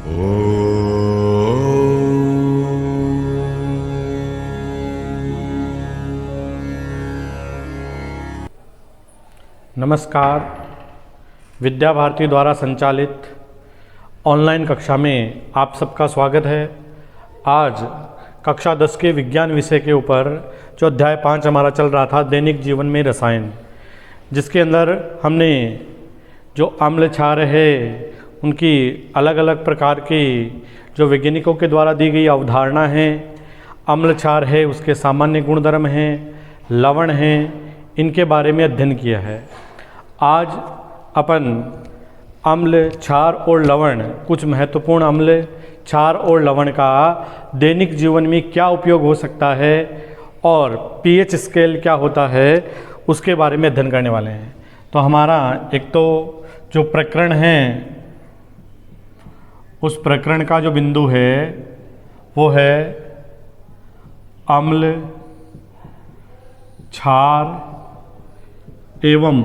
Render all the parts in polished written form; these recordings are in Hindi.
नमस्कार। विद्या भारती द्वारा संचालित ऑनलाइन कक्षा में आप सबका स्वागत है। आज कक्षा 10 के विज्ञान विषय के ऊपर जो अध्याय 5 हमारा चल रहा था, दैनिक जीवन में रसायन, जिसके अंदर हमने जो अम्ल क्षार है उनकी अलग अलग प्रकार की जो वैज्ञानिकों के द्वारा दी गई अवधारणा है, अम्ल क्षार है उसके सामान्य गुणधर्म हैं, लवण हैं, इनके बारे में अध्ययन किया है। आज अपन अम्ल, क्षार और लवण, कुछ महत्वपूर्ण अम्ल, क्षार और लवण का दैनिक जीवन में क्या उपयोग हो सकता है और पीएच स्केल क्या होता है उसके बारे में अध्ययन करने वाले हैं। तो हमारा एक तो जो प्रकरण है, उस प्रकरण का जो बिंदु है वो है अम्ल, क्षार एवं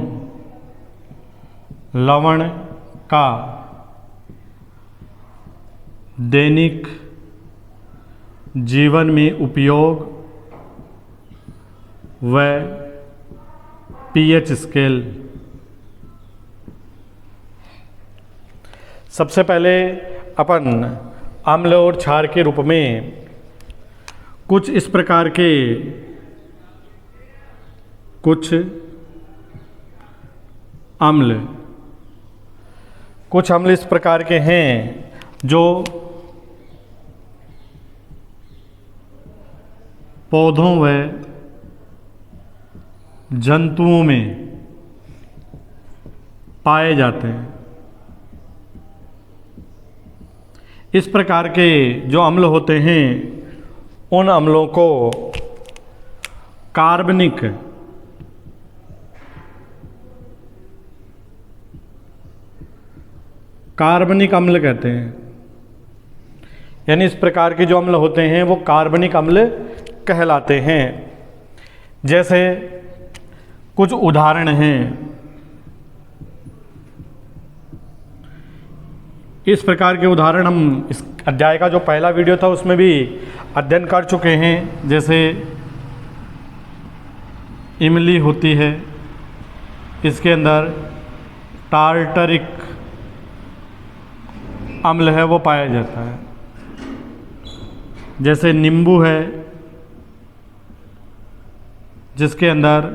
लवण का दैनिक जीवन में उपयोग व पीएच स्केल। सबसे पहले अपन अम्ल और क्षार के रूप में कुछ इस प्रकार के कुछ अम्ल इस प्रकार के हैं जो पौधों व जंतुओं में पाए जाते हैं। इस प्रकार के जो अम्ल होते हैं उन अम्लों को कार्बनिक अम्ल कहते हैं। यानी इस प्रकार के जो अम्ल होते हैं वो कार्बनिक अम्ल कहलाते हैं। जैसे कुछ उदाहरण हैं, इस प्रकार के उदाहरण हम इस अध्याय का जो पहला वीडियो था उसमें भी अध्ययन कर चुके हैं। जैसे इमली होती है, इसके अंदर टार्टरिक अम्ल है वो पाया जाता है। जैसे नींबू है जिसके अंदर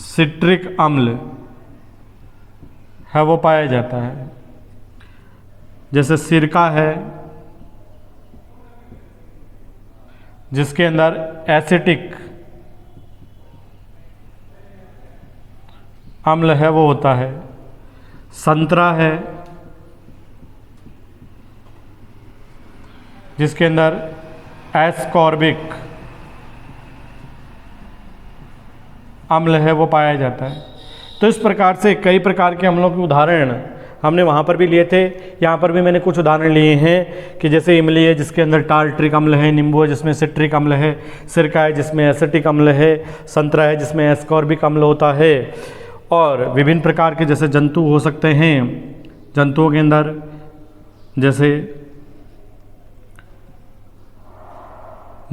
सिट्रिक अम्ल है वो पाया जाता है। जैसे सिरका है जिसके अंदर एसिटिक अम्ल है वो होता है। संतरा है जिसके अंदर एस्कॉर्बिक अम्ल है वो पाया जाता है। तो इस प्रकार से कई प्रकार के अम्लों के उदाहरण हमने वहाँ पर भी लिए थे, यहाँ पर भी मैंने कुछ उदाहरण लिए हैं कि जैसे इमली है जिसके अंदर टार्टरिक अम्ल है, नींबू है जिसमें सिट्रिक अम्ल है, सिरका है जिसमें एसिटिक अम्ल है, संतरा है जिसमें एस्कॉर्बिक अम्ल होता है। और विभिन्न प्रकार के जैसे जंतु हो सकते हैं, जंतुओं के अंदर जैसे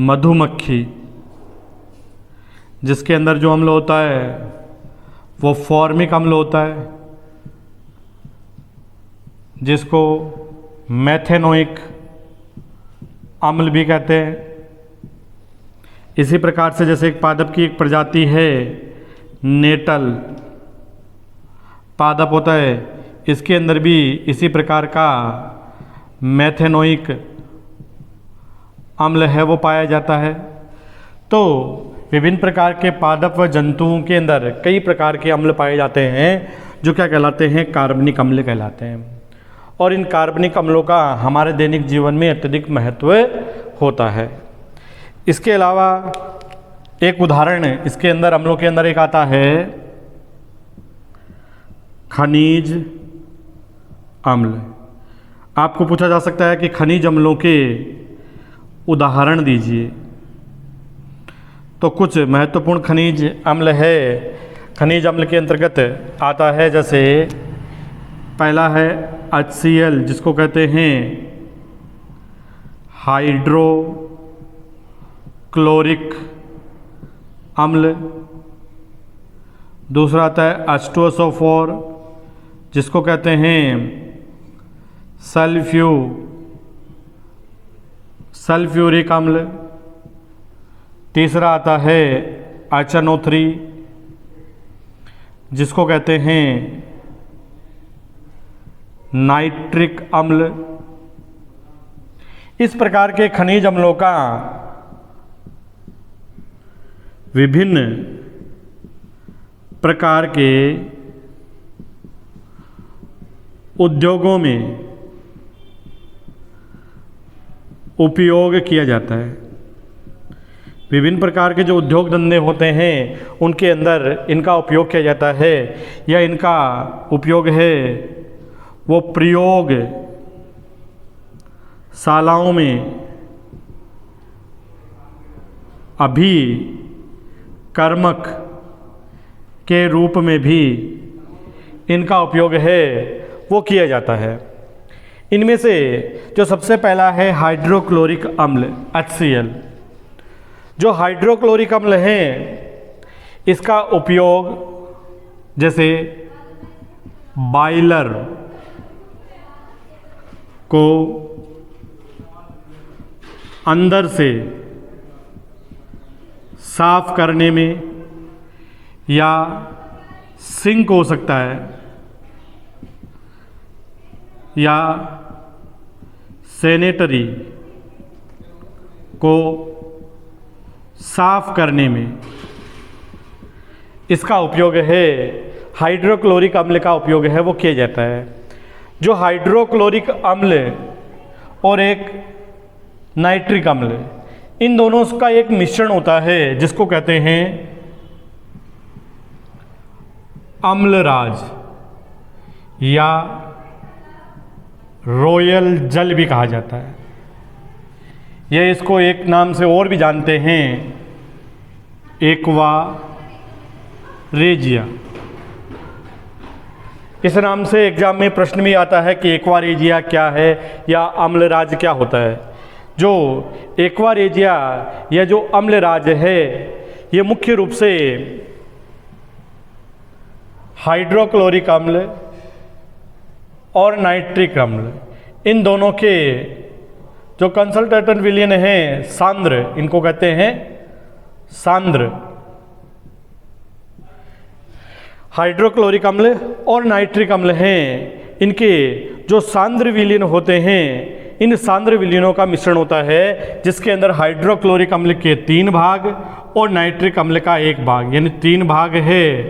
मधुमक्खी, जिसके अंदर जो अम्ल होता है वो फॉर्मिक अम्ल होता है, जिसको मेथेनोइक अम्ल भी कहते हैं। इसी प्रकार से जैसे एक पादप की एक प्रजाति है नेटल पादप होता है, इसके अंदर भी इसी प्रकार का मेथेनोइक अम्ल है वो पाया जाता है। तो विभिन्न प्रकार के पादप व जंतुओं के अंदर कई प्रकार के अम्ल पाए जाते हैं जो क्या कहलाते हैं, कार्बनिक अम्ल कहलाते हैं। और इन कार्बनिक अम्लों का हमारे दैनिक जीवन में अत्यधिक महत्व होता है। इसके अलावा एक उदाहरण इसके अंदर अम्लों के अंदर एक आता है खनिज अम्ल। आपको पूछा जा सकता है कि खनिज अम्लों के उदाहरण दीजिए। तो कुछ महत्वपूर्ण खनिज अम्ल है, खनिज अम्ल के अंतर्गत आता है जैसे पहला है HCl जिसको कहते हैं हाइड्रोक्लोरिक अम्ल। दूसरा आता है H2SO4 जिसको कहते हैं सल्फ्यूरिक अम्ल। तीसरा आता है HNO3 जिसको कहते हैं नाइट्रिक अम्ल। इस प्रकार के खनिज अम्लों का विभिन्न प्रकार के उद्योगों में उपयोग किया जाता है। विभिन्न प्रकार के जो उद्योग धंधे होते हैं उनके अंदर इनका उपयोग किया जाता है, या इनका उपयोग है वो प्रयोगशालाओं में अभिकर्मक के रूप में भी इनका उपयोग है वो किया जाता है। इनमें से जो सबसे पहला है हाइड्रोक्लोरिक अम्ल HCl। जो हाइड्रोक्लोरिक अम्ल है इसका उपयोग जैसे बॉयलर को अंदर से साफ करने में, या सिंक हो सकता है, या सैनिटरी को साफ करने में इसका उपयोग है, हाइड्रोक्लोरिक अम्ल का उपयोग है वो किया जाता है। जो हाइड्रोक्लोरिक अम्ल और एक नाइट्रिक अम्ल, इन दोनों का एक मिश्रण होता है जिसको कहते हैं अम्लराज या रॉयल जल भी कहा जाता है। यह इसको एक नाम से और भी जानते हैं, एक्वा रेजिया। इस नाम से एग्जाम में प्रश्न भी आता है कि एक्वा रेजिया क्या है या अम्लराज क्या होता है। जो एक्वा रेजिया या जो अम्लराज है ये मुख्य रूप से हाइड्रोक्लोरिक अम्ल और नाइट्रिक अम्ल, इन दोनों के जो कंसंट्रेटेड विलयन हैं सांद्र, इनको कहते हैं सांद्र। हाइड्रोक्लोरिक अम्ल और नाइट्रिक अम्ल हैं, इनके जो सांद्र विलयन होते हैं, इन सांद्र विलयनों का मिश्रण होता है जिसके अंदर हाइड्रोक्लोरिक अम्ल के 3 भाग और नाइट्रिक अम्ल का 1 भाग, यानी 3 भाग है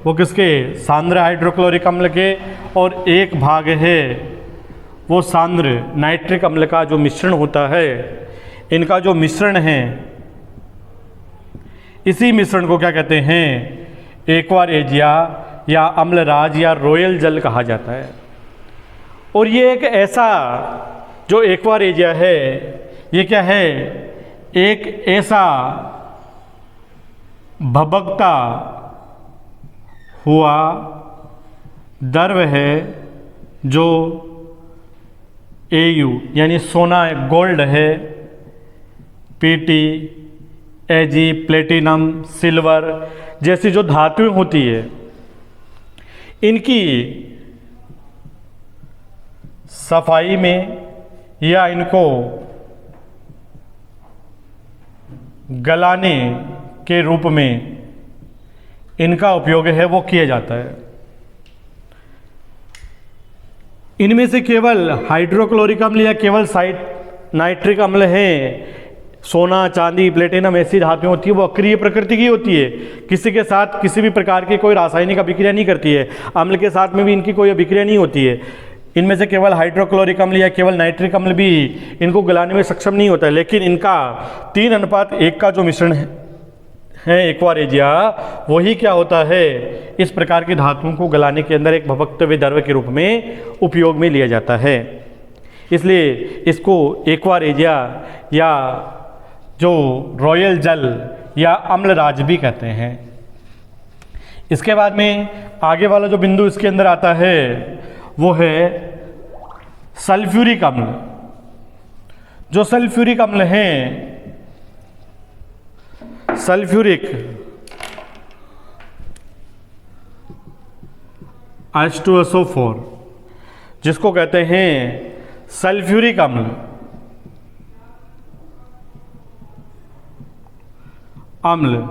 वो किसके, सांद्र हाइड्रोक्लोरिक अम्ल के, और 1 भाग है वो सांद्र नाइट्रिक अम्ल का जो मिश्रण होता है। इनका जो मिश्रण है, इसी मिश्रण को क्या कहते हैं, एक्वा रेजिया या अम्लराज या रॉयल जल कहा जाता है। और ये एक ऐसा जो एक्वा रेजिया है, ये क्या है, एक ऐसा भभकता हुआ द्रव है जो Au यानी सोना गोल्ड है, Pt, Ag, प्लेटिनम, सिल्वर जैसी जो धातुएं होती है, इनकी सफाई में या इनको गलाने के रूप में इनका उपयोग है वो किया जाता है। इनमें से केवल हाइड्रोक्लोरिक अम्ल या केवल नाइट्रिक अम्ल है, सोना, चांदी, प्लेटिनम ऐसी धातुएं होती है वो अक्रिय प्रकृति की होती है, किसी के साथ किसी भी प्रकार की कोई रासायनिक अभिक्रिया नहीं करती है। अम्ल के साथ में भी इनकी कोई अभिक्रिया नहीं होती है। इनमें से केवल हाइड्रोक्लोरिक अम्ल या केवल नाइट्रिक अम्ल भी इनको गलाने में सक्षम नहीं होता है, लेकिन इनका 3:1 का जो मिश्रण है एक्वा रेजिया, वही क्या होता है, इस प्रकार की धातुओं को गलाने के अंदर एक भभकते हुए द्रव के रूप में उपयोग में लिया जाता है। इसलिए इसको एक्वा रेजिया या जो रॉयल जल या अम्लराज भी कहते हैं। इसके बाद में आगे वाला जो बिंदु इसके अंदर आता है वो है सल्फ्यूरिक अम्ल। जो सल्फ्यूरिक अम्ल हैं, सल्फ्यूरिक H2SO4, जिसको कहते हैं सल्फ्यूरिक अम्ल,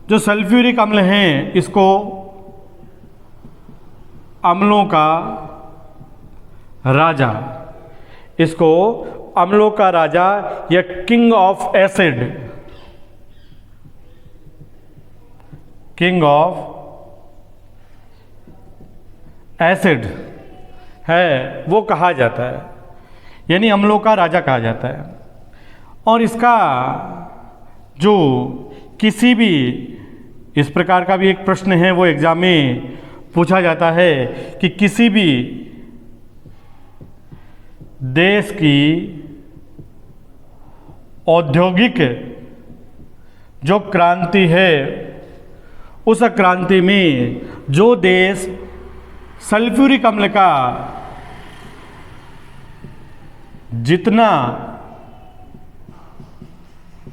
जो सल्फ्यूरिक अम्ल हैं इसको अम्लों का राजा, इसको अम्लों का राजा या king of acid, king of acid है वो कहा जाता है, यानी अम्लों का राजा कहा जाता है। और इसका जो किसी भी इस प्रकार का भी एक प्रश्न है वो एग्जाम में पूछा जाता है कि किसी भी देश की औद्योगिक जो क्रांति है उस क्रांति में जो देश सल्फ्यूरिक अम्ल का जितना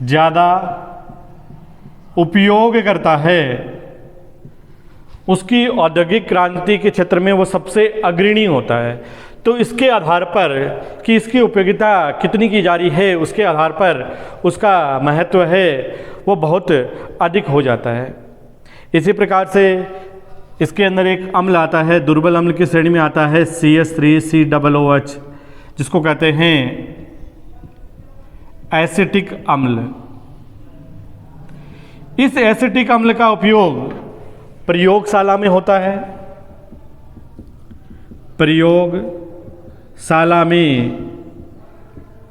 ज़्यादा उपयोग करता है उसकी औद्योगिक क्रांति के क्षेत्र में वो सबसे अग्रणी होता है। तो इसके आधार पर कि इसकी उपयोगिता कितनी की जा रही है, उसके आधार पर उसका महत्व है वो बहुत अधिक हो जाता है। इसी प्रकार से इसके अंदर एक अम्ल आता है, दुर्बल अम्ल की श्रेणी में आता है CH3COOH, जिसको कहते हैं एसिटिक अम्ल। इस एसिटिक अम्ल का उपयोग प्रयोगशाला में होता है, प्रयोगशाला में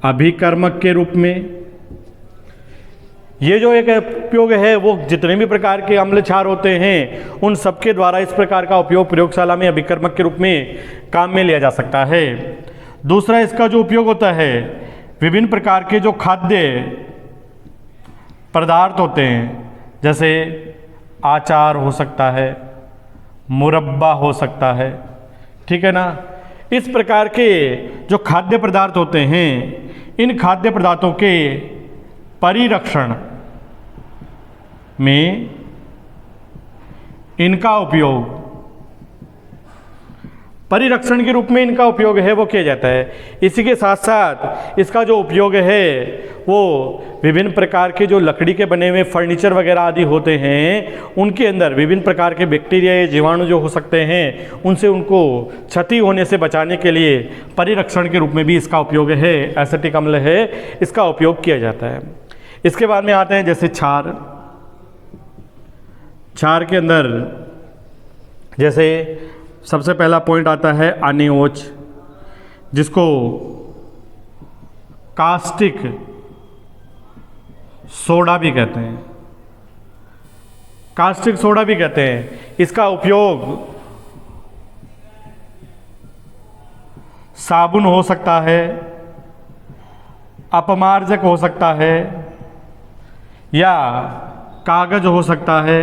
अभिकर्मक के रूप में। ये जो एक उपयोग है वो जितने भी प्रकार के अम्ल क्षार होते हैं उन सबके द्वारा इस प्रकार का उपयोग प्रयोगशाला में अभिकर्मक के रूप में काम में लिया जा सकता है। दूसरा इसका जो उपयोग होता है, विभिन्न प्रकार के जो खाद्य पदार्थ होते हैं, जैसे अचार हो सकता है, मुरब्बा हो सकता है, ठीक है ना। इस प्रकार के जो खाद्य पदार्थ होते हैं, इन खाद्य पदार्थों के परिरक्षण में इनका उपयोग, परिरक्षण के रूप में इनका उपयोग है वो किया जाता है। इसी के साथ साथ इसका जो उपयोग है वो विभिन्न प्रकार के जो लकड़ी के बने हुए फर्नीचर वगैरह आदि होते हैं उनके अंदर विभिन्न प्रकार के बैक्टीरिया या जीवाणु जो हो सकते हैं उनसे उनको क्षति होने से बचाने के लिए परिरक्षण के रूप में भी इसका उपयोग है, एसिटिक अम्ल है, इसका उपयोग किया जाता है। इसके बाद में आते हैं जैसे क्षार। क्षार के अंदर जैसे सबसे पहला पॉइंट आता है अनिओच, जिसको कास्टिक सोडा भी कहते हैं, कास्टिक सोडा भी कहते हैं। इसका उपयोग साबुन हो सकता है, अपमार्जक हो सकता है, या कागज हो सकता है,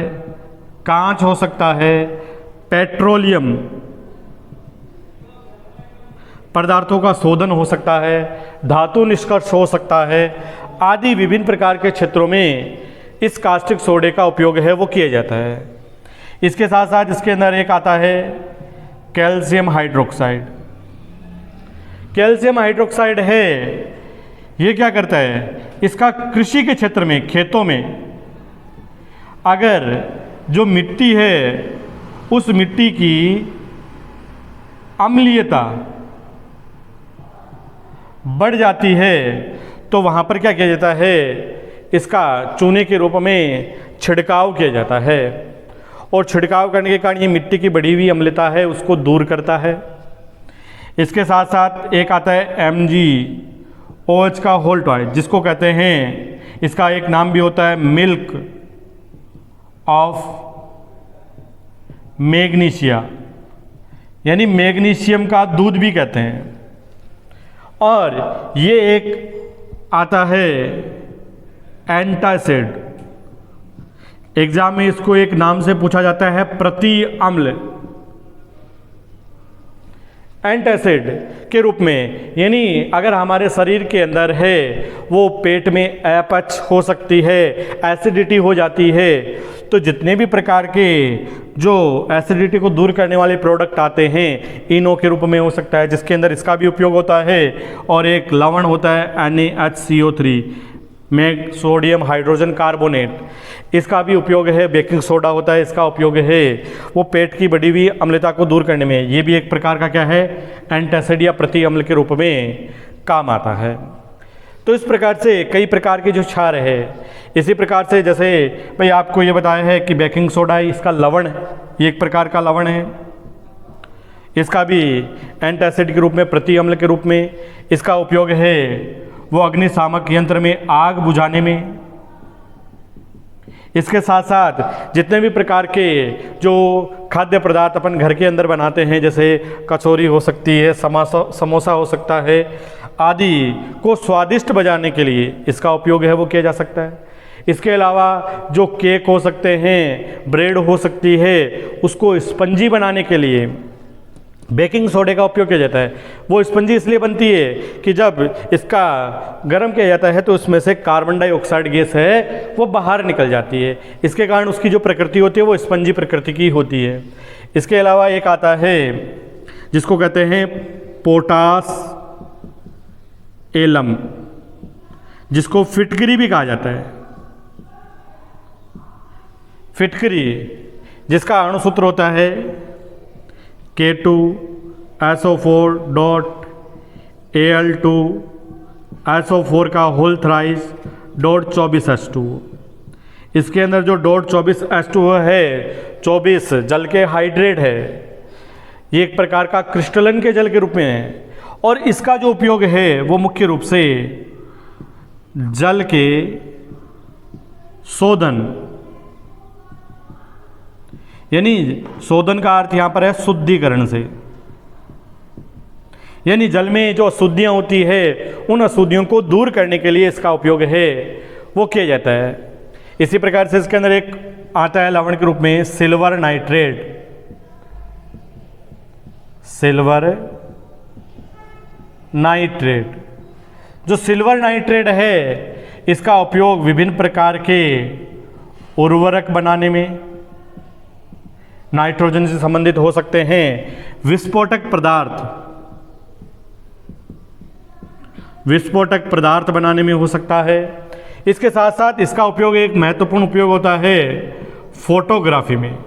कांच हो सकता है, पेट्रोलियम पदार्थों का शोधन हो सकता है, धातु निष्कर्ष हो सकता है, आदि विभिन्न प्रकार के क्षेत्रों में इस कास्टिक सोडे का उपयोग है वो किया जाता है। इसके साथ साथ इसके अंदर एक आता है कैल्शियम हाइड्रोक्साइड। कैल्शियम हाइड्रोक्साइड है, ये क्या करता है, इसका कृषि के क्षेत्र में, खेतों में अगर जो मिट्टी है उस मिट्टी की अम्लीयता बढ़ जाती है तो वहाँ पर क्या किया जाता है, इसका चूने के रूप में छिड़काव किया जाता है, और छिड़काव करने के कारण ये मिट्टी की बढ़ी हुई अम्लता है उसको दूर करता है। इसके साथ साथ एक आता है MgOH का होल्टॉइड, जिसको कहते हैं, इसका एक नाम भी होता है मिल्क ऑफ मैग्नीशिया, यानी मैग्नीशियम का दूध भी कहते हैं। और ये एक आता है एंटासिड, एग्जाम में इसको एक नाम से पूछा जाता है प्रति अम्ल। एंटासिड के रूप में, यानी अगर हमारे शरीर के अंदर है वो पेट में अपच हो सकती है, एसिडिटी हो जाती है, तो जितने भी प्रकार के जो एसिडिटी को दूर करने वाले प्रोडक्ट आते हैं इनो के रूप में हो सकता है, जिसके अंदर इसका भी उपयोग होता है। और एक लवण होता है NaHCO3 में सोडियम हाइड्रोजन कार्बोनेट, इसका भी उपयोग है। बेकिंग सोडा होता है, इसका उपयोग है वो पेट की बढ़ी हुई अम्लता को दूर करने में। ये भी एक प्रकार का क्या है, एंटासिड या प्रति अम्ल के रूप में काम आता है। तो इस प्रकार से कई प्रकार के जो क्षार है, इसी प्रकार से जैसे भाई आपको ये बताया है कि बेकिंग सोडा इसका लवण, ये एक प्रकार का लवण है, इसका भी एंटासिड के रूप में, प्रति अम्ल के रूप में इसका उपयोग है वो अग्निशामक यंत्र में आग बुझाने में। इसके साथ साथ जितने भी प्रकार के जो खाद्य पदार्थ अपन घर के अंदर बनाते हैं, जैसे कचौरी हो सकती है, समोसा हो सकता है आदि को स्वादिष्ट बनाने के लिए इसका उपयोग है वो किया जा सकता है। इसके अलावा जो केक हो सकते हैं, ब्रेड हो सकती है, उसको स्पंजी बनाने के लिए बेकिंग सोडे का उपयोग किया जाता है। वो स्पंजी इसलिए बनती है कि जब इसका गर्म किया जाता है तो उसमें से कार्बन डाइऑक्साइड गैस है वो बाहर निकल जाती है, इसके कारण उसकी जो प्रकृति होती है वो स्पंजी प्रकृति की होती है। इसके अलावा एक आता है जिसको कहते हैं पोटास एलम, जिसको फिटकरी भी कहा जाता है। फिटकरी जिसका अणुसूत्र होता है K2SO4.Al2SO4 का होल थ्राइस .24H2। इसके अंदर जो .24H2 है 24 जल के हाइड्रेट है, ये एक प्रकार का क्रिस्टलन के जल के रूप में है। और इसका जो उपयोग है वो मुख्य रूप से जल के शोधन, यानी शोधन का अर्थ यहाँ पर है शुद्धिकरण से, यानी जल में जो अशुद्धियाँ होती है उन अशुद्धियों को दूर करने के लिए इसका उपयोग है वो किया जाता है। इसी प्रकार से इसके अंदर एक आता है लवण के रूप में सिल्वर नाइट्रेट। सिल्वर नाइट्रेट, जो सिल्वर नाइट्रेट है इसका उपयोग विभिन्न प्रकार के उर्वरक बनाने में, नाइट्रोजन से संबंधित हो सकते हैं, विस्फोटक पदार्थ बनाने में हो सकता है। इसके साथ साथ इसका उपयोग, एक महत्वपूर्ण उपयोग होता है फोटोग्राफी में।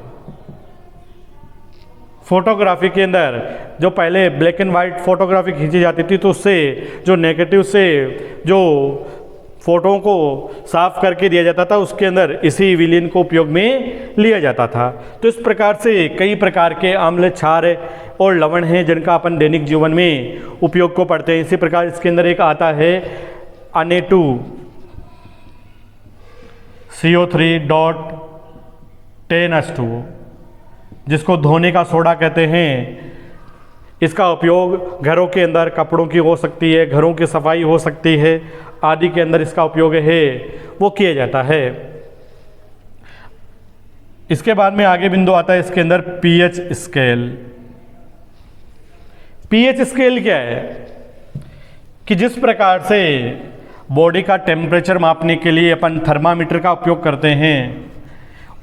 फोटोग्राफी के अंदर जो पहले ब्लैक एंड वाइट फोटोग्राफी खींची जाती थी तो उससे जो नेगेटिव से जो फोटो को साफ करके दिया जाता था उसके अंदर इसी विलयन को उपयोग में लिया जाता था। तो इस प्रकार से कई प्रकार के अम्ल, क्षार और लवण हैं जिनका अपन दैनिक जीवन में उपयोग को पढ़ते हैं। इसी प्रकार इसके अंदर एक आता है Na2CO3.10H2 जिसको धोने का सोडा कहते हैं। इसका उपयोग घरों के अंदर कपड़ों की हो सकती है, घरों की सफाई हो सकती है आदि के अंदर इसका उपयोग है वो किया जाता है। इसके बाद में आगे बिंदु आता है इसके अंदर पीएच स्केल। पीएच स्केल क्या है कि जिस प्रकार से बॉडी का टेम्परेचर मापने के लिए अपन थर्मामीटर का उपयोग करते हैं,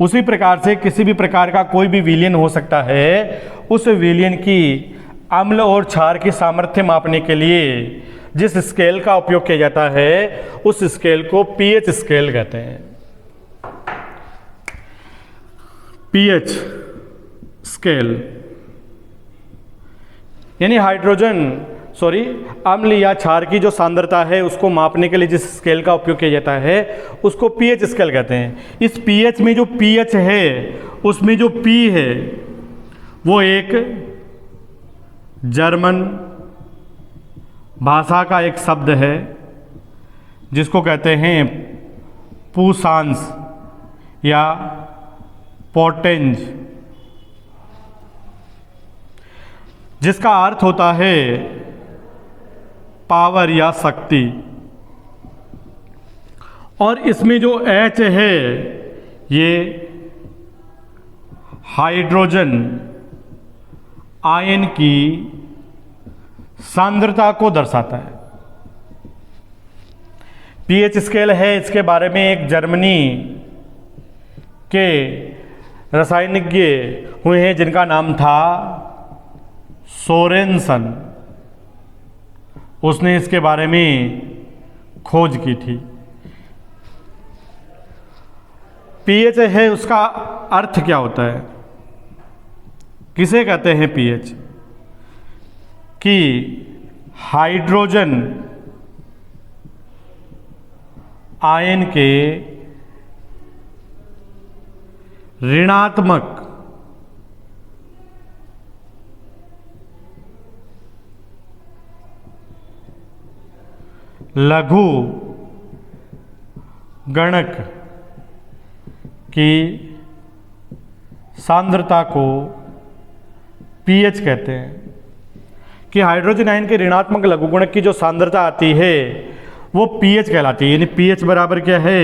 उसी प्रकार से किसी भी प्रकार का कोई भी विलयन हो सकता है, उस विलयन की अम्ल और क्षार की सामर्थ्य मापने के लिए जिस स्केल का उपयोग किया जाता है उस स्केल को पीएच स्केल कहते हैं। पीएच स्केल यानी अम्ल या क्षार की जो सांद्रता है उसको मापने के लिए जिस स्केल का उपयोग किया जाता है उसको पीएच स्केल कहते हैं। इस पीएच में जो पीएच है उसमें जो पी है वो एक जर्मन भाषा का एक शब्द है जिसको कहते हैं पुसांस या पोटेंज, जिसका अर्थ होता है पावर या शक्ति। और इसमें जो H है ये हाइड्रोजन आयन की सांद्रता को दर्शाता है। पीएच स्केल है, इसके बारे में एक जर्मनी के रसायनिज्ञ हुए हैं जिनका नाम था सोरेनसन। उसने इसके बारे में खोज की थी। पीएच है, उसका अर्थ क्या होता है, किसे कहते हैं पीएच? कि हाइड्रोजन आयन के ऋणात्मक लघु गणक की सांद्रता को पीएच कहते हैं। कि हाइड्रोजन आयन के ऋणात्मक लघुगुणक की जो सांद्रता आती है वो पीएच कहलाती है। यानी पीएच बराबर क्या है,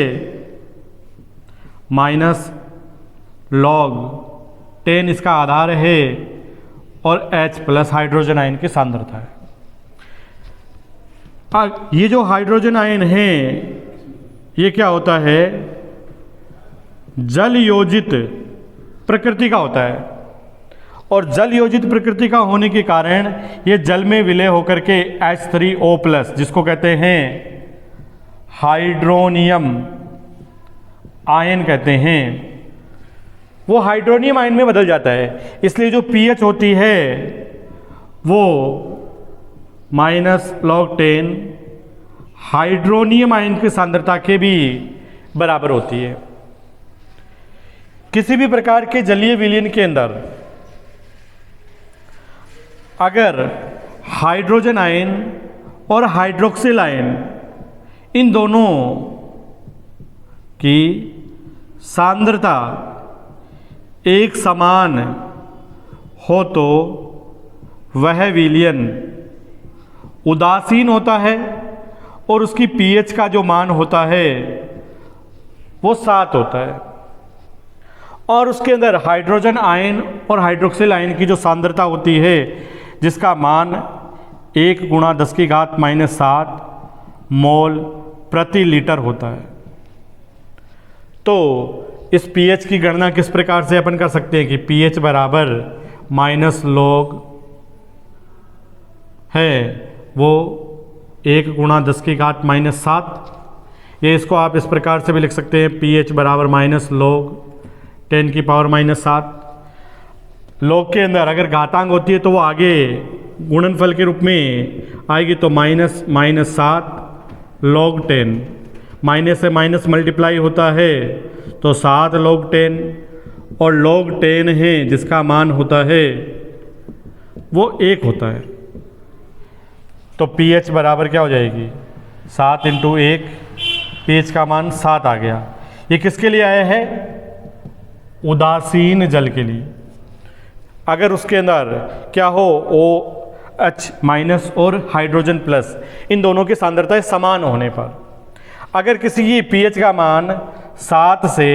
माइनस लॉग 10 इसका आधार है और H प्लस हाइड्रोजन आयन की सांद्रता है। ये जो हाइड्रोजन आयन है ये क्या होता है, जल योजित प्रकृति का होता है। और जल योजित प्रकृति का होने के कारण ये जल में विलय होकर के H3O प्लस, जिसको कहते हैं हाइड्रोनियम आयन कहते हैं, वो हाइड्रोनियम आयन में बदल जाता है। इसलिए जो पीएच होती है वो माइनस लॉग 10 हाइड्रोनियम आयन की सांद्रता के भी बराबर होती है। किसी भी प्रकार के जलीय विलयन के अंदर अगर हाइड्रोजन आयन और हाइड्रोक्सिल आयन इन दोनों की सांद्रता एक समान हो तो वह विलयन उदासीन होता है और उसकी पीएच का जो मान होता है वो 7 होता है। और उसके अंदर हाइड्रोजन आयन और हाइड्रोक्सिल आयन की जो सांद्रता होती है जिसका मान 1 × 10⁻⁷ मोल प्रति लीटर होता है। तो इस पीएच की गणना किस प्रकार से अपन कर सकते हैं कि पीएच बराबर माइनस लॉग है वो 1 × 10⁻⁷। ये इसको आप इस प्रकार से भी लिख सकते हैं, पीएच बराबर माइनस लॉग 10⁻⁷। लॉग के अंदर अगर घातांक होती है तो वो आगे गुणनफल के रूप में आएगी, तो -7 log 10, माइनस से माइनस मल्टीप्लाई होता है तो 7 log 10, और log 10 है जिसका मान होता है वो 1 होता है। तो pH बराबर क्या हो जाएगी, 7 × 1, pH का मान 7 आ गया। ये किसके लिए आया है, उदासीन जल के लिए। अगर उसके अंदर क्या हो OH- और हाइड्रोजन प्लस, इन दोनों की सांद्रताएं समान होने पर, अगर किसी की पीएच का मान 7 से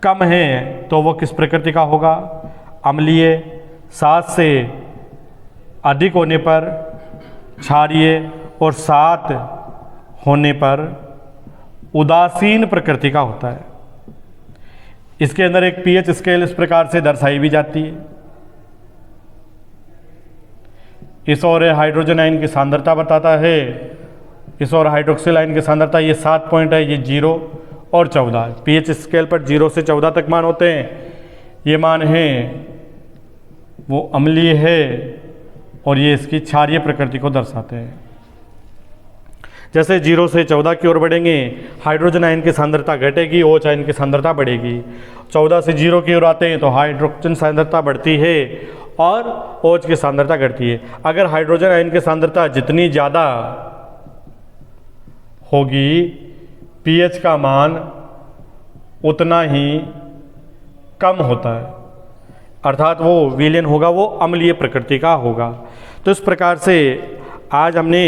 कम है तो वो किस प्रकृति का होगा, अम्लीय। 7 से अधिक होने पर क्षारीय, और 7 होने पर उदासीन प्रकृति का होता है। इसके अंदर एक पीएच स्केल इस प्रकार से दर्शाई भी जाती है। इस ओर हाइड्रोजन आयन की सांद्रता बताता है, इस ओर हाइड्रोक्सिल आयन की सांद्रता, ये 7 पॉइंट है, ये 0 और 14। पीएच स्केल पर 0 से 14 तक मान होते हैं। ये मान है वो अम्लीय है और ये इसकी क्षारीय प्रकृति को दर्शाते हैं। जैसे 0 से 14 की ओर बढ़ेंगे, हाइड्रोजन आयन की सांद्रता घटेगी, OH आयन की सांद्रता बढ़ेगी। 14 से 0 की ओर आते हैं तो हाइड्रोजन सांद्रता बढ़ती है और OH की सांद्रता घटती है। अगर हाइड्रोजन आयन की सांद्रता जितनी ज़्यादा होगी, पीएच का मान उतना ही कम होता है, अर्थात वो विलयन होगा वो अम्लीय प्रकृति का होगा। तो इस प्रकार से आज हमने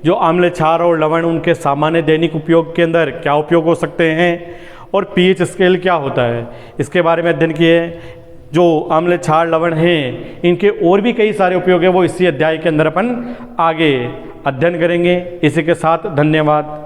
जो अम्ल, क्षार और लवण उनके सामान्य दैनिक उपयोग के अंदर क्या उपयोग हो सकते हैं और पीएच स्केल क्या होता है इसके बारे में अध्ययन किए। जो आम्ल क्षार लवण हैं इनके और भी कई सारे उपयोग है वो इसी अध्याय के अंदर अपन आगे अध्ययन करेंगे। इसी के साथ धन्यवाद।